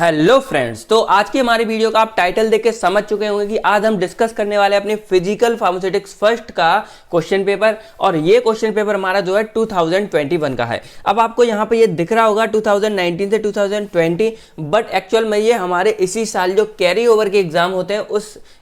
Hello friends, तो आज की हमारी वीडियो का आप टाइटल देख के समझ चुके होंगे कि आज हम डिस्कस करने वाले हैं अपने फिजिकल फार्मास्यूटिक्स फर्स्ट का क्वेश्चन पेपर। और ये क्वेश्चन पेपर हमारा जो है 2021 का है। अब आपको यहाँ पे ये दिख रहा होगा 2019 से 2020, बट एक्चुअल में ये हमारे इसी साल जो कैरी ओवर के एग्जाम होते हैं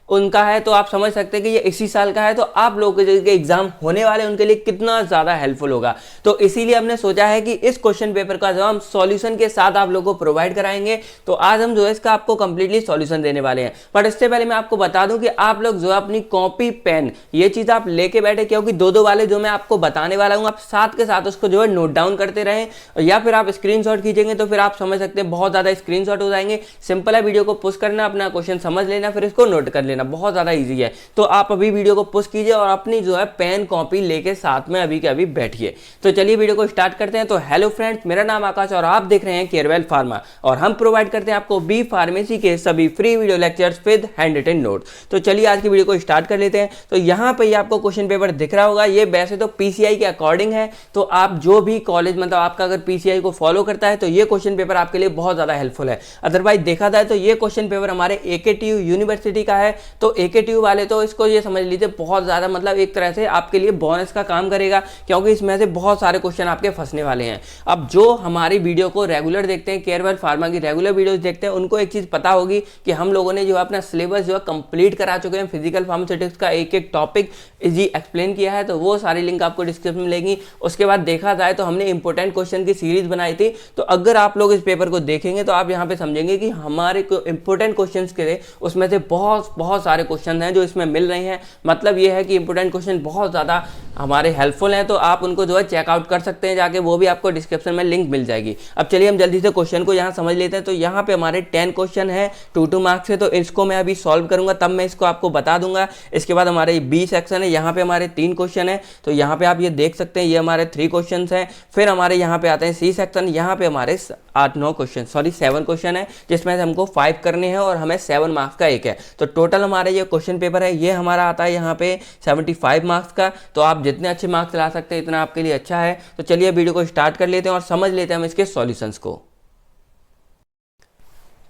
उनका है। तो आप समझ सकते हैं कि ये इसी साल का है, तो आप लोगों के जो एग्जाम होने वाले हैं उनके लिए कितना ज्यादा हेल्पफुल होगा। तो इसीलिए हमने सोचा है कि इस क्वेश्चन पेपर का जो हम सॉल्यूशन के साथ आप लोगों को प्रोवाइड कराएंगे। तो आज हम जो है इसका आपको कंप्लीटली सॉल्यूशन देने वाले हैं। बट इससे पहले मैं आपको बता दूं कि आप लोग जो है अपनी कॉपी पेन ये चीज आप लेके बैठे, क्योंकि दो वाले जो मैं आपको बताने वाला हूं आप साथ के साथ उसको जो है नोट डाउन करते रहें, या फिर आप स्क्रीनशॉट खींचेंगे तो फिर आप समझ सकते हैं बहुत ज्यादा स्क्रीनशॉट हो जाएंगे। सिंपल है, वीडियो को पुश करना, अपना क्वेश्चन समझ लेना, फिर इसको नोट कर लेना, बहुत ज्यादा ईजी है। तो आप अभी वीडियो को पुश कीजिए और अपनी जो है पेन कॉपी लेके साथ में अभी के अभी बैठिए। तो चलिए वीडियो को स्टार्ट करते हैं। तो हेलो फ्रेंड्स, मेरा नाम आकाश और आप देख रहे हैं केयरवेल फार्मा, और हम प्रोवाइड करते हैं आपको बी फार्मेसी के सभी free video lectures with hand written note. तो चलिए आज की वीडियो को स्टार्ट कर लेते हैं। तो यहाँ पे आपको क्वेश्चन पेपर दिख रहा होगा, ये वैसे तो पीसीआई के अकॉर्डिंग है। तो आप जो भी कॉलेज मतलब आपका अगर पीसीआई को फॉलो करता है तो ये क्वेश्चन पेपर आपके लिए बहुत ज्यादा हेल्पफुल है। अदरवाइज देखा जाए तो ये क्वेश्चन पेपर हमारे एकेटीयू यूनिवर्सिटी का है। तो एकेटीयू वाले तो इसको ये समझ लीजिए बहुत ज्यादा मतलब एक तरह से आपके लिए बोनस का काम करेगा, क्योंकि इसमें से बहुत सारे क्वेश्चन आपके फंसने वाले हैं। अब जो हमारी वीडियो को रेगुलर देखते हैं, केयरवेल फार्मा की रेगुलर वीडियोस देखते हैं, उनको एक चीज पता होगी कि हम लोगों ने जो अपना सिलेबस जो है कंप्लीट करा चुके हैं। फिजिकल फार्मास्यूटिक्स का एक एक टॉपिक जी एक्सप्लेन किया है, तो वो सारी लिंक आपको डिस्क्रिप्शन में मिलेगी। उसके बाद देखा जाए तो हमने इंपॉर्टेंट क्वेश्चन की सीरीज बनाई थी। तो अगर आप लोग इस पेपर को देखेंगे तो आप यहाँ पे समझेंगे कि हमारे इंपॉर्टेंट क्वेश्चन के उसमें से बहुत सारे क्वेश्चन हैं जो इसमें मिल रहे हैं। मतलब ये है कि इंपॉर्टेंट क्वेश्चन बहुत ज़्यादा हमारे हेल्पफुल हैं। तो आप उनको जो है चेकआउट कर सकते हैं जाके, वो भी आपको डिस्क्रिप्शन में लिंक मिल जाएगी। अब चलिए हम जल्दी से क्वेश्चन को यहाँ समझ लेते हैं। तो यहाँ पे हमारे 10 क्वेश्चन है 2 मार्क्स से, तो इसको मैं अभी सॉल्व करूंगा, तब मैं इसको आपको बता दूंगा। इसके बाद हमारे बी सेक्शन है, यहाँ पे हमारे 3 क्वेश्चन है। तो यहाँ पे आप ये देख सकते हैं, ये हमारे 3 क्वेश्चन हैं। फिर हमारे यहाँ पे आते हैं सी सेक्शन, यहाँ पे हमारे 7 क्वेश्चन है, जिसमें से हमको 5 करने हैं और हमें 7 मार्क्स का एक है। तो टोटल हमारे ये क्वेश्चन पेपर है, ये हमारा आता है यहाँ पे 75 मार्क्स का। तो आप जितने अच्छे मार्क्स ला सकते हैं इतना आपके लिए अच्छा है। तो चलिए वीडियो को स्टार्ट कर लेते हैं और समझ लेते हैं हम इसके सॉल्यूशंस को।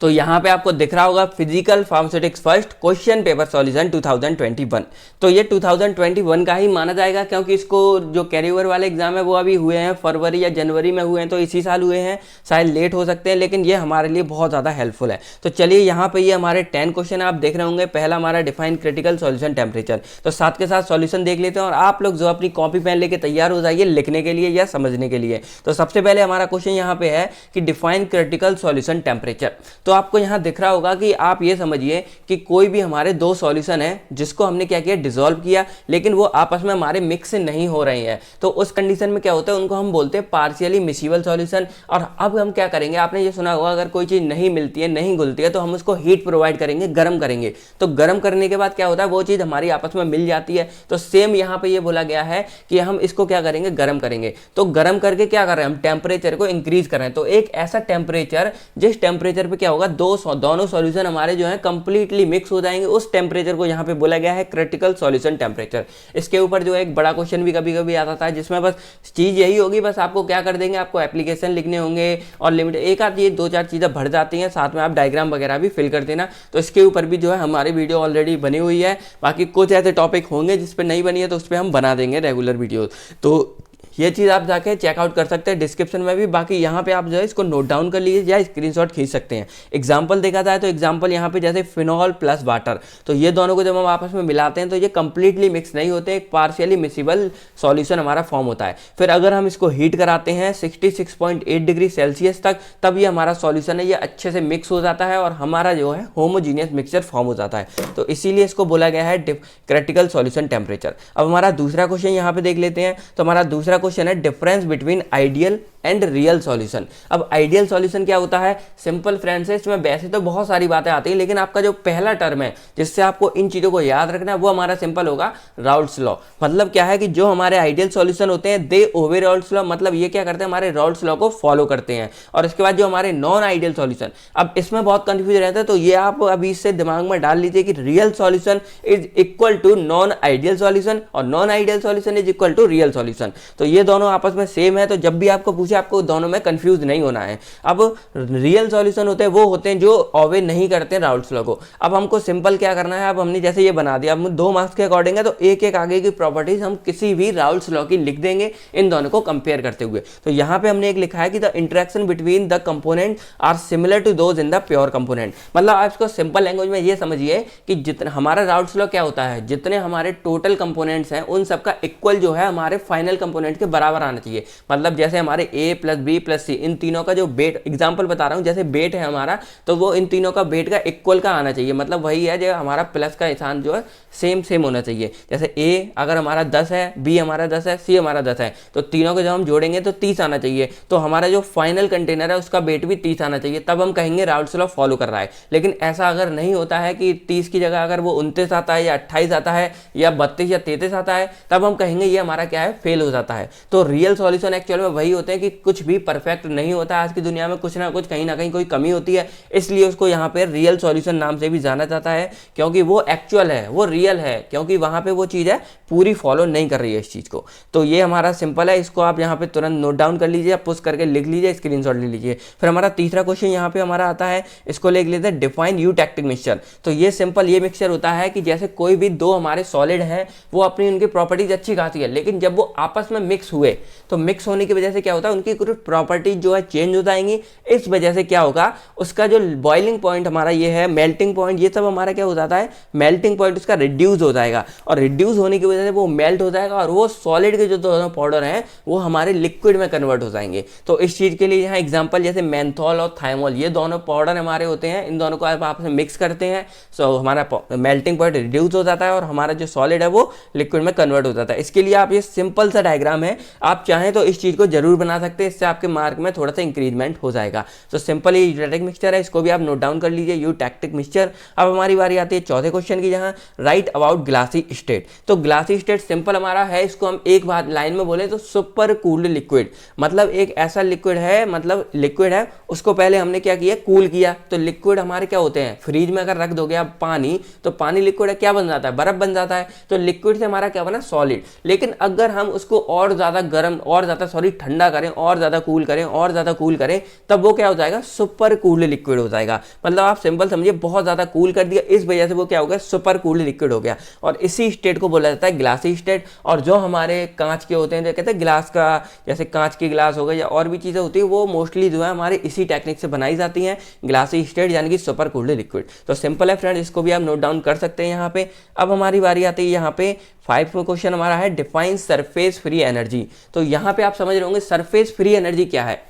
तो यहाँ पे आपको दिख रहा होगा physical pharmaceutics first question paper solution 2021। तो ये 2021 का ही माना जाएगा, क्योंकि इसको जो कैरी ओवर वाले एग्जाम है वो अभी हुए हैं फरवरी या जनवरी में हुए हैं, तो इसी साल हुए हैं, शायद लेट हो सकते हैं, लेकिन ये हमारे लिए बहुत ज़्यादा हेल्पफुल है। तो चलिए यहाँ पे ये हमारे 10 क्वेश्चन आप देख रहे होंगे। पहला हमारा डिफाइन क्रिटिकल सॉल्यूशन टेम्परेचर। तो साथ के साथ सॉल्यूशन देख लेते हैं और आप लोग जो अपनी कॉपी पेन लेके तैयार हो जाइए लिखने के लिए या समझने के लिए। तो सबसे पहले हमारा क्वेश्चन यहाँ पे है कि डिफाइन क्रिटिकल सॉल्यूशन टेम्परेचर। तो आपको यहाँ दिख रहा होगा कि आप ये समझिए कि कोई भी हमारे 2 सॉल्यूशन है जिसको हमने क्या किया, डिसॉल्व किया, लेकिन वो आपस में हमारे मिक्स नहीं हो रहे हैं। तो उस कंडीशन में क्या होता है, उनको हम बोलते हैं पार्शियली मिसिबल सॉल्यूशन। और अब हम क्या करेंगे, आपने ये सुना होगा अगर कोई चीज नहीं मिलती है, नहीं घुलती है, तो हम उसको हीट प्रोवाइड करेंगे, गर्म करेंगे। तो गर्म करने के बाद क्या होता है, वो चीज हमारी आपस में मिल जाती है। तो सेम यहाँ पे ये बोला गया है कि हम इसको क्या करेंगे, गर्म करेंगे। तो गर्म करके क्या कर रहे हैं, हम टेम्परेचर को इंक्रीज कर रहे हैं। तो एक ऐसा टेम्परेचर जिस टेम्परेचर पे क्या होगा, दोनों सॉल्यूशन हमारे जो है कंप्लीटली मिक्स हो जाएंगे, उस टेम्परेचर को यहाँ पे बोला गया है क्रिटिकल सॉल्यूशन टेम्परेचर। इसके ऊपर जो है एक बड़ा क्वेश्चन भी कभी कभी आता था, जिसमें बस चीज यही होगी, बस आपको क्या कर देंगे, आपको एप्लीकेशन लिखने होंगे और लिमिट एक आध ये 2-4 चीजें भर जाती हैं, साथ में आप डायग्राम वगैरह भी फिल कर देना। तो इसके ऊपर भी जो है हमारी वीडियो ऑलरेडी बनी हुई है। बाकी कुछ ऐसे टॉपिक होंगे जिस पर नहीं बनी है तो उस पर हम बना देंगे रेगुलर वीडियो। तो ये चीज़ आप जाके चेकआउट कर सकते हैं डिस्क्रिप्शन में भी। बाकी यहाँ पे आप जो है इसको नोट डाउन कर लीजिए या स्क्रीनशॉट खींच सकते हैं। एग्जांपल देखा जाए तो एग्जांपल यहाँ पे जैसे फिनॉल प्लस वाटर, तो ये दोनों को जब हम आपस में मिलाते हैं तो ये कंप्लीटली मिक्स नहीं होते, एक पार्शियली मिसिबल सॉल्यूशन हमारा फॉर्म होता है। फिर अगर हम इसको हीट कराते हैं 66.8 डिग्री सेल्सियस तक, तब ये हमारा सॉल्यूशन है ये अच्छे से मिक्स हो जाता है और हमारा जो है होमोजीनियस मिक्सचर फॉर्म हो जाता है। तो इसीलिए इसको बोला गया है क्रिटिकल सॉल्यूशन टेम्परेचर। अब हमारा दूसरा क्वेश्चन यहाँ पे देख लेते हैं। तो हमारा दूसरा क्वेश्चन है difference between ideal and real solution. अब आइडियल सॉल्यूशन क्या होता है, सिंपल फ्रेंड्स है, इसमें वैसे तो बहुत सारी बातें आती हैं, लेकिन आपका जो पहला टर्म है जिससे आपको इन चीजों को याद रखना है वो हमारा सिंपल होगा राउल्ट्स लॉ। मतलब क्या है कि जो हमारे आइडियल सॉल्यूशन होते हैं दे ओबे राउल्ट्स लॉ, मतलब ये क्या करते हैं, हमारे राउल्ट्स लॉ को फॉलो करते हैं। और इसके बाद जो हमारे नॉन आइडियल सॉल्यूशन, अब इसमें बहुत कंफ्यूज रहता है, तो ये आप अभी इससे दिमाग में डाल लीजिए कि real solution is equal to non ideal solution और non ideal solution is equal to real solution. तो ये दोनों आपस में सेम है, तो जब भी आपको पूछे आपको दोनों में कंफ्यूज नहीं होना है। अब रियल सॉल्यूशन होते हैं वो होते हैं जो ऑब्वे नहीं करते राउल्ट्स लॉ को। अब हमको सिंपल क्या करना है, अब हमने जैसे ये बना दिया, अब 2 मार्क्स के अकॉर्डिंग है तो एक एक आगे की प्रॉपर्टीज हम किसी भी राउल्ट्स लॉ की लिख देंगे इन दोनों को कंपेयर करते हुए। तो यहाँ पे हमने एक लिखा है कि the interaction between the component are similar to those in the pure component. मतलब आप इसको सिंपल लैंग्वेज में ये समझिए कि जितना हमारा राउल्ट्स लॉ क्या होता है, जितने हमारे टोटल कंपोनेंट्स हैं उन सबका इक्वल जो है हमारे फाइनल कंपोनेंट के बराबर आना चाहिए। मतलब जैसे हमारे a प्लस बी प्लस सी इन तीनों का जो वेट, एग्जांपल बता रहा हूँ, जैसे वेट है हमारा तो वो इन तीनों का वेट का इक्वल का आना चाहिए। मतलब वही है जो हमारा प्लस का स्थान जो है सेम सेम होना चाहिए। जैसे a अगर हमारा 10 है, b हमारा 10 है, c हमारा 10 है, तो तीनों को जब हम जोड़ेंगे तो 30 आना चाहिए। तो हमारा जो फाइनल कंटेनर है उसका वेट भी 30 आना चाहिए, तब हम कहेंगे राउल्ट्स लॉ फॉलो कर रहा है। लेकिन ऐसा अगर नहीं होता है कि 30 की जगह अगर वो 29 आता है या 28 आता है या 32 या 33 आता है, तब हम कहेंगे ये हमारा क्या है, फेल हो जाता है। तो रियल सॉल्यूशन एक्चुअल में वही होते हैं कि कुछ भी परफेक्ट नहीं होता है। आज की दुनिया में कुछ ना कुछ कहीं ना कहीं कोई कमी होती है, इसलिए उसको यहाँ पे रियल सॉल्यूशन नाम से भी जाना जाता है, क्योंकि वो एक्चुअल है, वो रियल है, क्योंकि वहां पे वो चीज़ है पूरी फॉलो नहीं कर रही है इस चीज़ को। तो ये हमारा सिंपल है, इसको आप यहाँ पे तुरंत नोट डाउन कर लीजिए, पुश करके लिख लीजिए, स्क्रीनशॉट ले लीजिए। फिर हमारा तीसरा क्वेश्चन यहाँ पे हमारा आता है, इसको लिख लेते हैं डिफाइन यूटैक्टिक मिक्सचर। तो ये सिंपल ये मिक्सचर होता है कि जैसे कोई भी दो हमारे सॉलिड हैं वो अपनी उनकी प्रॉपर्टीज अच्छी खासी है, लेकिन जब वो आपस में मिक्स हुए तो मिक्स होने की वजह से क्या होता है, उनकी कुछ प्रॉपर्टीज जो है चेंज हो जाएंगी। इस वजह से क्या होगा, उसका जो बॉइलिंग पॉइंट हमारा ये है, मेल्टिंग पॉइंट, ये सब हमारा क्या हो जाता है, मेल्टिंग पॉइंट उसका रिड्यूस हो जाएगा, और रिड्यूस होने की वजह से वो मेल्ट हो जाएगा और वो सॉलिड के जो दोनों पाउडर हैं वो हमारे लिक्विड में कन्वर्ट हो जाएंगे। तो इस चीज के लिए यहाँ एग्जांपल जैसे मेंथॉल और थाइमोल, ये दोनों पाउडर हमारे होते हैं, इन दोनों को आप आपस में मिक्स करते हैं सो हमारा मेल्टिंग पॉइंट रिड्यूस हो जाता है और हमारा जो सॉलिड है वो लिक्विड में कन्वर्ट हो जाता है। इसके लिए आप ये सिंपल सा डायग्राम है, आप चाहें तो इस चीज को जरूर बना सकते हैं, इससे आपके मार्क में थोड़ा सा इंक्रीजमेंट हो जाएगा। तो सिंपल ये यूटैक्टिक मिक्सचर है, इसको भी आप नोट डाउन कर लीजिए, यूटैक्टिक मिक्सचर। अब हमारी बारी आती है चौथे क्वेश्चन की, जहां राइट अबाउट ग्लासी स्टेट। तो ग्लासी स्टेट सिंपल हमारा है, इसको हम एक बात लाइन में बोले तो सुपर कूल्ड लिक्विड, मतलब एक ऐसा लिक्विड है, मतलब लिक्विड है उसको पहले हमने क्या किया, कूल किया। तो लिक्विड हमारे क्या होते हैं, फ्रीज में अगर रख दोगे आप पानी, तो पानी लिक्विड है, क्या बन जाता है, बर्फ बन जाता है। तो लिक्विड से हमारा क्या बना, सॉलिड। लेकिन अगर हम उसको और ज्यादा गर्म, और ज्यादा ठंडा करें, और ज्यादा कूल करें, और ज्यादा कूल करें, तब वो क्या हो जाएगा, सुपर कूल्ड लिक्विड हो जाएगा। मतलब आप सिंपल समझिए, बहुत ज्यादा कूल कर दिया, इस वजह से वो क्या हो गया, सुपर कूल्ड लिक्विड हो गया। और इसी स्टेट को बोला जाता है ग्लासी स्टेट। और जो हमारे कांच के होते हैं, जो कहते हैं ग्लास का, जैसे कांच की ग्लास हो गई या और भी चीजें होती है, वो मोस्टली जो है हमारे इसी टेक्निक से बनाई जाती हैं, ग्लासी स्टेट यानी कि सुपर कूल्ड लिक्विड। तो सिंपल है फ्रेंड, इसको भी आप नोट डाउन कर सकते हैं यहाँ पे। अब हमारी बारी आती है यहाँ पे 5वां क्वेश्चन हमारा है डिफाइन सरफेस फ्री एनर्जी। तो यहाँ पे आप समझ रहे होंगे सरफेस फ्री एनर्जी क्या है।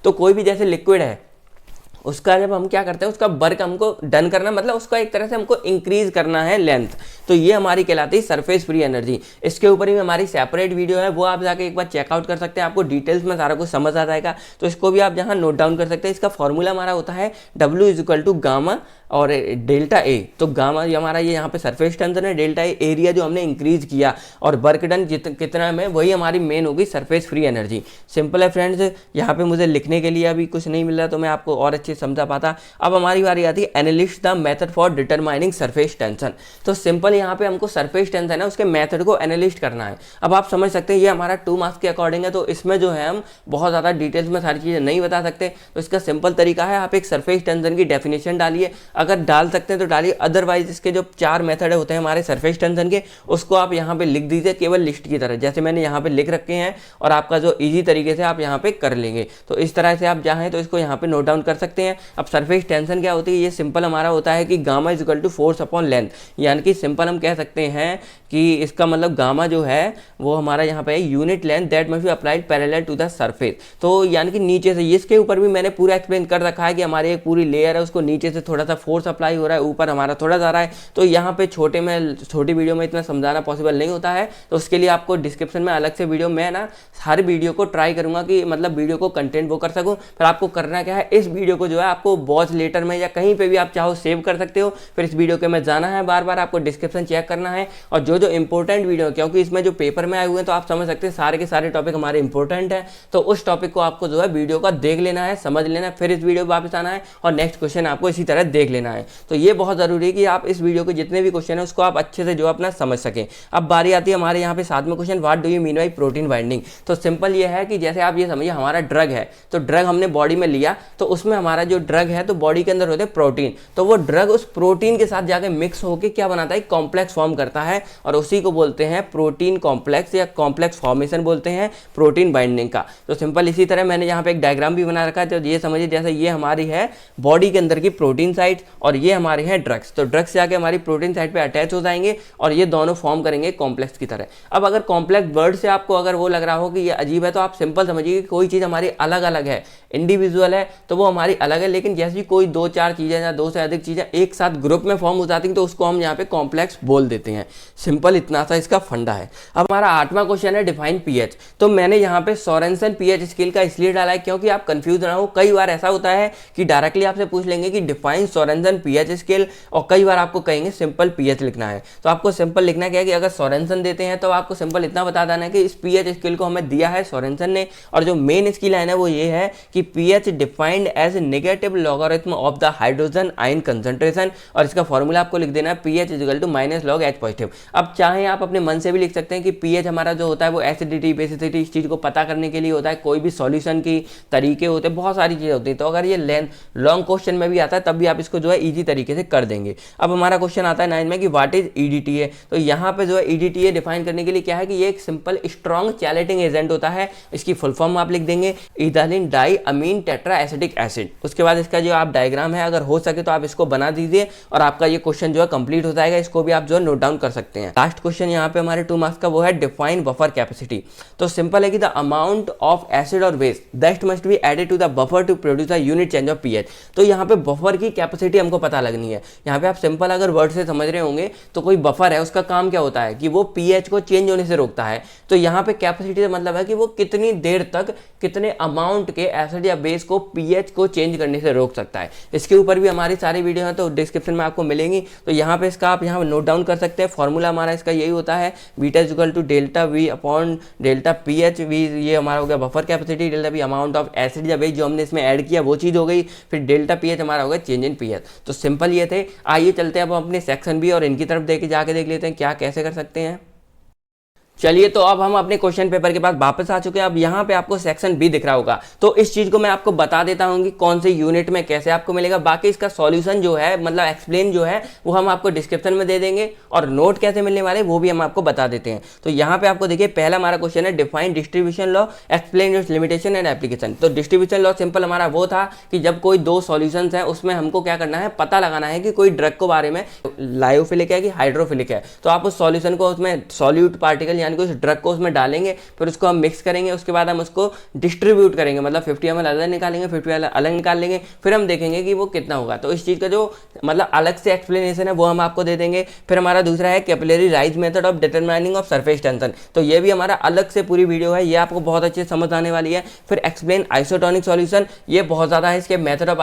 तो कोई भी जैसे लिक्विड है, उसका जब हम क्या करते हैं, उसका वर्क हमको डन करना, मतलब उसका एक तरह से हमको इंक्रीज करना है लेंथ, तो ये हमारी कहलाती है सरफेस फ्री एनर्जी। इसके ऊपर ही हमारी सेपरेट वीडियो है, वो आप जाके एक बार चेकआउट कर सकते हैं, आपको डिटेल्स में सारा कुछ समझ आ जाएगा। तो इसको भी आप जहाँ नोट डाउन कर सकते हैं। इसका फॉर्मूला हमारा होता है W = गामा और डेल्टा ए। तो गामा ये हमारा ये यहाँ पे सरफेस टेंशन है, डेल्टा ए एरिया जो हमने इंक्रीज किया, और वर्क डन कितना में, वही हमारी मेन होगी सरफेस फ्री एनर्जी। सिंपल है फ्रेंड्स, यहाँ पे मुझे लिखने के लिए अभी कुछ नहीं मिल रहा तो मैं आपको और अच्छे समझा पाता। अब हमारी बारी आती है analyst the method for determining surface tension. तो सिंपल यहाँ पे हमको सरफेस टेंशन है उसके मेथड को एनालिस्ट करना है। अब आप समझ सकते हैं ये हमारा 2 मार्क्स के अकॉर्डिंग है, तो इसमें जो है हम बहुत ज़्यादा डिटेल्स में सारी चीज़ें नहीं बता सकते। तो इसका सिंपल तरीका है, आप एक सरफेस टेंशन की डेफिनेशन डालिए, अगर डाल सकते हैं तो डालिए, अदरवाइज इसके जो 4 मेथड होते हैं हमारे सरफेस टेंशन के, उसको आप यहाँ पे लिख दीजिए केवल लिस्ट की तरह, जैसे मैंने यहाँ पे लिख रखे हैं, और आपका जो ईजी तरीके से आप यहाँ पे कर लेंगे। तो इस तरह से आप चाहें तो इसको यहाँ पे नोट डाउन कर सकते हैं। अब सरफेस टेंशन क्या होती है, ये सिंपल हमारा होता है कि गामा = फोर्स अपॉन लेंथ, यानी कि सिंपल हम कह सकते हैं कि इसका मतलब गामा जो है वो हमारा यहाँ पे unit length that must be applied parallel to the surface. तो यानी कि नीचे से, इसके ऊपर भी मैंने पूरा एक्सप्लेन कर रखा है कि हमारी एक पूरी लेयर है, उसको नीचे से थोड़ा सा फोर्स अप्लाई हो रहा है, ऊपर हमारा थोड़ा जा रहा है। तो यहाँ पे छोटी वीडियो में इतना समझाना पॉसिबल नहीं होता है, तो उसके लिए आपको डिस्क्रिप्शन में अलग से वीडियो, मैं हर वीडियो को ट्राई करूंगा कि मतलब वीडियो को कंटेंट वो कर सकूं। फिर आपको करना क्या है, इस वीडियो को जो है आपको वॉच लेटर में या कहीं पे भी आप चाहो सेव कर सकते हो। फिर इस वीडियो के में जाना है, बार बार आपको डिस्क्रिप्शन चेक करना है और जो जो इंपॉर्टेंट वीडियो, क्योंकि इसमें जो पेपर में आए हुए हैं तो आप समझ सकते हैं सारे के सारे टॉपिक हमारे इंपॉर्टेंट है, तो उस टॉपिक को आपको जो है वीडियो का देख लेना है, समझ लेना है, फिर इस वीडियो पर वापस आना है और नेक्स्ट क्वेश्चन आपको इसी तरह देख लेना है। तो ये बहुत जरूरी है कि आप इस वीडियो के जितने भी क्वेश्चन है उसको आप अच्छे से जो अपना समझ सकें। अब बारी आती है हमारे यहाँ पे 7वें question, what do you mean by protein binding. तो सिंपल ये है कि जैसे आप ये समझिए हमारा ड्रग है, तो ड्रग हमने बॉडी में लिया, तो उसमें हमारा जो ड्रग है तो बॉडी के अंदर होते हैं प्रोटीन, तो वो ड्रग उस प्रोटीन के साथ जाके मिक्स होकर क्या बनाता है, कॉम्प्लेक्स फॉर्म करता है और उसी को बोलते हैं प्रोटीन कॉम्प्लेक्स या कॉम्प्लेक्स फॉर्मेशन बोलते हैं प्रोटीन बाइंडिंग का। तो सिंपल इसी तरह मैंने यहाँ पे एक डायग्राम भी बना रखा है, तो ये समझिए जैसे ये हमारी है बॉडी के अंदर की प्रोटीन साइट और ये हमारे हैं ड्रग्स, तो ड्रग्स जाके हमारी प्रोटीन साइट पे अटैच हो जाएंगे और ये दोनों फॉर्म करेंगे कॉम्प्लेक्स की तरह। अब अगर कॉम्प्लेक्स वर्ड से आपको अगर वो लग रहा हो कि ये अजीब है, तो आप सिंपल समझिए कि कोई चीज़ हमारी अलग अलग है, इंडिविजुअल है तो वो हमारी अलग है, लेकिन जैसी कोई 2-4 चीज़ें या 2 से अधिक चीज़ें एक साथ ग्रुप में फॉर्म हो जाती हैं तो उसको हम यहाँ पे कॉम्प्लेक्स बोल देते हैं। सिंपल इतना सा इसका फंडा है। अब हमारा 8वां क्वेश्चन है डिफाइन पीएच। तो मैंने यहाँ पे सोरेनसन पीएच स्केल का इसलिए डाला है क्योंकि आप कंफ्यूज ना हो, कई बार ऐसा होता है कि डायरेक्टली आपसे पूछ लेंगे कि डिफाइन सोरेनसन पीएच स्केल और कई बार आपको कहेंगे सिंपल पीएच लिखना है। तो आपको सिंपल लिखना क्या है कि अगर सोरेनसन देते हैं तो आपको सिंपल इतना बता देना है कि इस पीएच स्केल को हमें दिया है सोरेनसन ने, और जो मेन इसकी लाइन है वो ये है कि pH defined as negative logarithm of the hydrogen ion concentration, और इसका फॉर्मूला आपको लिख देना है pH is equal to minus log H positive. अब चाहे आप अपने मन से भी लिख सकते हैं कि पीएच हमारा जो होता है वो एसिडिटी बेसिसिटी इस चीज़ को पता करने के लिए होता है, कोई भी सॉल्यूशन की तरीके होते हैं, बहुत सारी चीज़ें होती हैं। तो अगर ये लॉन्ग क्वेश्चन में भी आता है तब भी आप इसको जो है ईजी तरीके से कर देंगे। अब हमारा क्वेश्चन आता है 9 में कि व्हाट इज ईडीटीए। तो यहाँ पे जो है ईडीटीए डिफाइन करने के लिए क्या है कि ये एक सिंपल स्ट्रॉन्ग चैलेटिंग एजेंट होता है। इसकी फुल फॉर्म आप लिख देंगे इथाइलिन डाई अमीन टेट्रा एसिटिक एसिड। उसके बाद इसका जो आप डायग्राम है अगर हो सके तो आप इसको बना दीजिए और आपका ये क्वेश्चन जो है कंप्लीट हो जाएगा। इसको भी आप जो है नोट डाउन कर सकते हैं। लास्ट क्वेश्चन यहाँ पे हमारे 2 मार्क्स का वो है डिफाइन बफर कैपेसिटी। तो सिंपल है कि द अमाउंट ऑफ एसिड और base that must be added to the buffer to produce the unit change of pH. तो यहाँ पे बफर की कैपेसिटी हमको पता लगनी है। यहाँ पे आप सिंपल अगर वर्ड से समझ रहे होंगे तो कोई बफर है उसका काम क्या होता है कि वो पीएच को चेंज होने से रोकता है। तो यहाँ पे कैपेसिटी का मतलब है कि वो कितनी देर तक कितने अमाउंट के एसिड या बेस को पीएच को चेंज करने से रोक सकता है। इसके ऊपर भी हमारी सारी वीडियो है तो डिस्क्रिप्शन में आपको मिलेंगी। तो यहाँ पे इसका आप यहाँ नोट डाउन कर सकते हैं। फॉर्मूला हमारा इसका यही होता है beta is equal to delta V upon delta pH. V ये हमारा हो गया buffer capacity, delta V amount of acid या बेस जो हमने इसमें ऐड किया वो चीज़ हो गई, फिर डेल्टा पीएच हमारा हो गया चेंज इन पीएच। तो सिंपल ये थे। आइए चलते हैं अब अपने सेक्शन बी और इनकी तरफ जाके देख लेते हैं क्या कैसे कर सकते हैं। चलिए तो अब हम अपने क्वेश्चन पेपर के पास वापस आ चुके हैं। अब यहाँ पे आपको सेक्शन बी दिख रहा होगा, तो इस चीज को मैं आपको बता देता हूँ कि कौन से यूनिट में कैसे आपको मिलेगा। बाकी इसका सॉल्यूशन जो है मतलब एक्सप्लेन जो है वो हम आपको डिस्क्रिप्शन में दे देंगे और नोट कैसे मिलने वाले वो भी हम आपको बता देते हैं। तो यहाँ पे आपको देखिए पहला हमारा क्वेश्चन है define distribution law explain it's limitation and application. तो डिस्ट्रीब्यूशन लॉ सिंपल हमारा वो था कि जब कोई 2 सॉल्यूशंस हैं उसमें हमको क्या करना है, पता लगाना है कि कोई ड्रग को बारे में लायोफिलिक है कि हाइड्रोफिलिक है। तो आप उस सॉल्यूशन को उसमें सॉल्यूट पार्टिकल यानी कि उस ड्रग को उसमें डालेंगे, फिर उसको हम मिक्स करेंगे, उसके बाद हम उसको डिस्ट्रीब्यूट करेंगे, मतलब 50 ml अलग निकालेंगे, 50 ml अलग निकाल लेंगे, फिर हम देखेंगे कि वो कितना होगा। तो इस चीज़ का जो मतलब अलग से एक्सप्लेनेशन है वो हम आपको दे देंगे। फिर हमारा दूसरा है capillary rise method of determining of surface tension. तो ये भी हमारा अलग से पूरी वीडियो है, ये आपको बहुत अच्छे से समझ आने वाली है। फिर एक्सप्लेन आइसोटोनिक सॉल्यूशन, ये बहुत ज़्यादा है, इसके मेथड ऑफ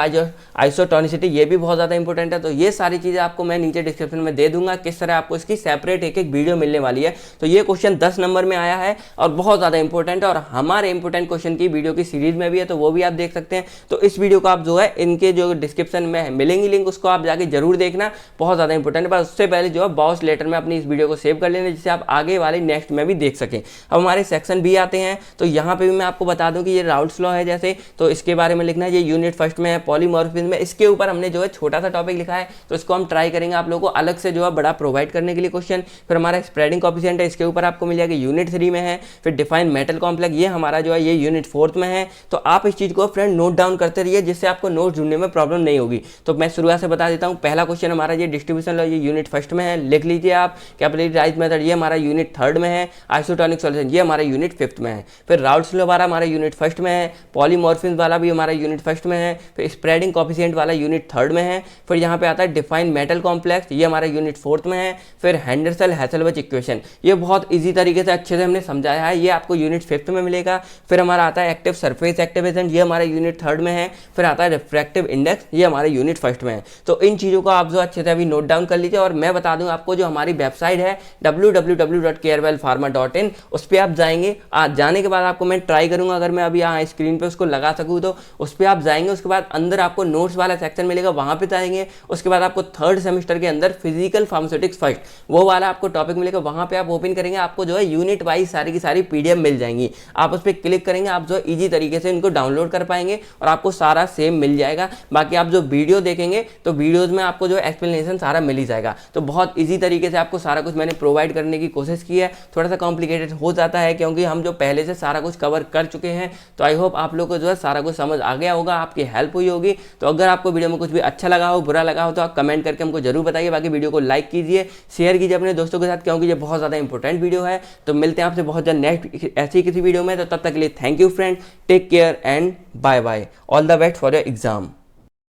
आइसोटोनिसिटी ये भी बहुत ज़्यादा इंपॉर्टेंट है। तो ये सारी चीज़ें आपको मैं नीचे डिस्क्रिप्शन में दे दूंगा, किस तरह आपको इसकी सेपरेट एक वीडियो मिलने वाली है। तो ये क्वेश्चन 10 नंबर में आया है और बहुत ज़्यादा इंपॉर्टेंट है और हमारे इंपॉर्टेंट क्वेश्चन की वीडियो की सीरीज में भी है, तो वो भी आप देख सकते हैं। तो इस वीडियो को आप जो है इनके जो डिस्क्रिप्शन में मिलेंगी लिंक, उसको आप जाके जरूर देखना, बहुत ज़्यादा इंपॉर्टेंट है। बस उससे पहले जो है बॉस लेटर में अपनी इस वीडियो को सेव कर लेना जिससे आप आगे वाले नेक्स्ट में भी देख सकें। अब हमारे सेक्शन बी आते हैं, तो यहाँ पे भी मैं आपको बता दूं कि ये राउल्ट्स लॉ है जैसे, तो इसके बारे में लिखना है। ये यूनिट फर्स्ट में है पॉलीमॉर्फिज्म में, इसके ऊपर हमने जो है छोटा सा टॉपिक लिखा है, तो इसको हम ट्राई करेंगे आप लोगों को अलग से जो है बड़ा प्रोवाइड करने के लिए क्वेश्चन। फिर हमारा स्प्रेडिंग कोएफिशिएंट है, इसके ऊपर आपको मिल जाएगा यूनिट 3 में है। फिर डिफाइन मेटल कॉम्प्लेक्स, ये हमारा जो है ये यूनिट 4 में है। तो आप इस चीज को फ्रेंड नोट डाउन करते रहिए जिससे आपको नोट ढूंढने में प्रॉब्लम नहीं होगी। तो मैं शुरुआत से बता देता हूँ, पहला क्वेश्चन हमारा ये डिस्ट्रीब्यूशन लॉ, ये यूनिट फर्स्ट में है, लिख लीजिए आप। कैपिलरी राइज मेथड ये हमारा यूनिट 3 में है। आइसोटोनिक सॉल्यूशन ये हमारा यूनिट 5 में है। फिर राउल्ट्स लॉ वाला हमारा यूनिट फर्स्ट में है। पॉलीमॉर्फिज्म वाला भी हमारा यूनिट फर्स्ट में है। फिर स्प्रेडिंग कोएफिशिएंट वाला यूनिट 3 में है। फिर यहाँ पे आता है डिफाइन मेटल कॉम्प्लेक्स, ये हमारा यूनिट 4 में है। फिर हेंडरसन हैसेलबच इक्वेशन, ये बहुत ईजी तरीके से अच्छे से हमने समझाया है। ये आपको यूनिट 5th में मिलेगा। फिर हमारा आता है एक्टिव सरफेस एक्टिवेशन, ये हमारे यूनिट 3rd में है। फिर आता है रिफ्रैक्टिव इंडेक्स, ये हमारे यूनिट 1st में है। तो इन चीज़ों को आप जो अच्छे से अभी नोट डाउन कर लीजिए। और मैं बता दूं आपको, जो हमारी वेबसाइट है www.carewellpharma.in, उस पर आप जाएंगे। आज जाने के बाद आपको मैं ट्राई करूंगा, अगर मैं अभी यहाँ स्क्रीन पे उसको लगा सकूँ तो उस पर आप जाएंगे। उसके बाद अंदर आपको नोट्स वाला सेक्शन मिलेगा, वहाँ पे जाएंगे। उसके बाद आपको 3rd सेमेस्टर के अंदर फिजिकल फार्मास्यूटिक्स फर्स्ट वो वाला आपको टॉपिक मिलेगा, वहाँ पे आप ओपन करेंगे, आपको जो है यूनिट वाइज सारी की सारी PDF मिल जाएंगी। आप उस पर क्लिक करेंगे, आप जो इजी तरीके से इनको डाउनलोड कर पाएंगे और आपको सारा सेम मिल जाएगा। बाकी आप जो वीडियो देखेंगे तो वीडियोज में आपको जो एक्सप्लेनेशन सारा मिल ही जाएगा। तो बहुत ईजी तरीके से आपको सारा कुछ मैंने प्रोवाइड करने की कोशिश की है। थोड़ा सा कॉम्प्लिकेटेड हो जाता है क्योंकि हम जो पहले से सारा कुछ कवर कर चुके हैं। तो आई होप आप लोग को जो है सारा कुछ समझ आ गया होगा, आपकी हेल्प हुई होगी। तो अगर आपको वीडियो में कुछ भी अच्छा लगा हो, बुरा लगा हो, तो आप कमेंट करके हमको जरूर बताइए। बाकी वीडियो को लाइक कीजिए, शेयर कीजिए अपने दोस्तों के साथ, क्योंकि ये बहुत ज़्यादा इंपॉर्टेंट वीडियो है। तो मिलते हैं आपसे बहुत जल्द नेक्स्ट ऐसी किसी वीडियो में। तो तब तक के लिए thank you friend, take care and bye bye. All the best for your exam.